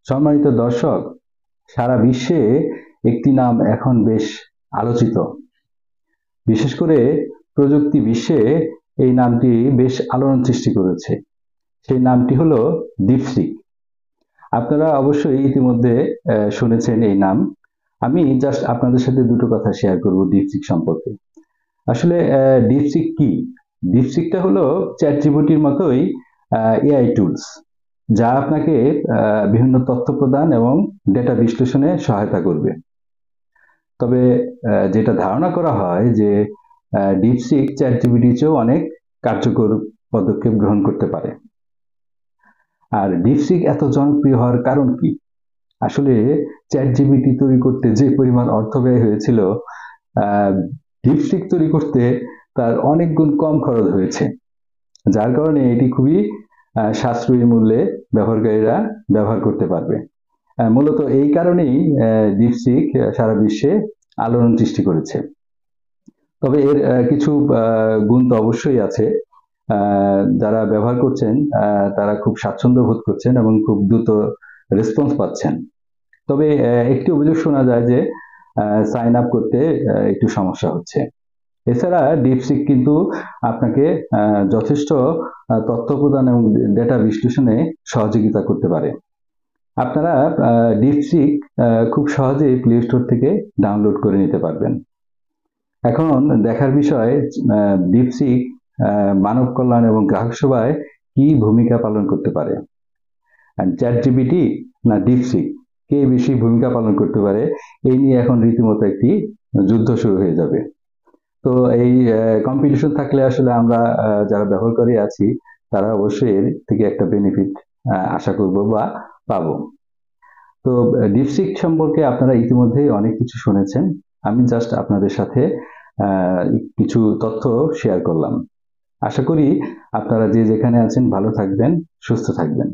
সম্মানিত দর্শক, সারা বিশ্বে একটি নাম এখন বেশ আলোচিত। বিশেষ করে প্রযুক্তি বিশ্বে এই নামটি বেশ আলোড়ন সৃষ্টি করেছে। সেই নামটি হলো ডিপসিক। আপনারা অবশ্যই ইতিমধ্যে শুনেছেন এই নাম। আমি জাস্ট আপনাদের সাথে দুটো কথা শেয়ার করব ডিপসিক সম্পর্কে। আসলে ডিপসিক কি? ডিপসিকটা হলো চ্যাটজিপিটির মতোই এআই টুলস, যা আপনাকে বিভিন্ন তথ্য প্রদান এবং ডেটা বিশ্লেষণে সহায়তা করবে। তবে যেটা ধারণা করা হয় যে ডিপসিক চ্যাটজিপিটির চেয়েও অনেক কার্যকর পদক্ষেপ গ্রহণ করতে পারে। আর ডিপসিক এত জনপ্রিয় হওয়ার কারণ কি? আসলে চ্যাটজিপিটি তৈরি করতে যে পরিমাণ অর্থ ব্যয় হয়েছিল, ডিপসিক তৈরি করতে তার অনেক গুণ কম খরচ হয়েছে, যার কারণে এটি খুবই সাশ্রয়ী মূল্যে ব্যবহারকারীরা ব্যবহার করতে পারবে। মূলত এই কারণেই ডিপসিক সারা বিশ্বে আলোড়ন সৃষ্টি করেছে। তবে এর কিছু গুণ তো অবশ্যই আছে। যারা ব্যবহার করছেন তারা খুব স্বাচ্ছন্দ্য বোধ করছেন এবং খুব দ্রুত রেসপন্স পাচ্ছেন। তবে একটি অভিযোগ শোনা যায় যে সাইন আপ করতে একটু সমস্যা হচ্ছে। এছাড়া ডিপসিক কিন্তু আপনাকে যথেষ্ট তথ্য প্রদান এবং ডেটা বিশ্লেষণে সহযোগিতা করতে পারে। আপনারা ডিপসিক খুব সহজেই প্লে স্টোর থেকে ডাউনলোড করে নিতে পারবেন। এখন দেখার বিষয় ডিপসিক মানব কল্যাণ এবং গ্রাহক সেবায় কি ভূমিকা পালন করতে পারে। চ্যাটজিপিটি না ডিপসিক, কে বেশি ভূমিকা পালন করতে পারে, এই নিয়ে এখন রীতিমতো একটি যুদ্ধ শুরু হয়ে যাবে। তো এই কম্পিটিশন থাকলে আসলে আমরা যারা ব্যবহারকারী আছি তারা অবশ্যই এর থেকে একটা বেনিফিট আশা করব বা পাবো। তো ডিপসিক সম্পর্কে আপনারা ইতিমধ্যেই অনেক কিছু শুনেছেন। আমি জাস্ট আপনাদের সাথে কিছু তথ্য শেয়ার করলাম। আশা করি আপনারা যে যেখানে আছেন ভালো থাকবেন, সুস্থ থাকবেন।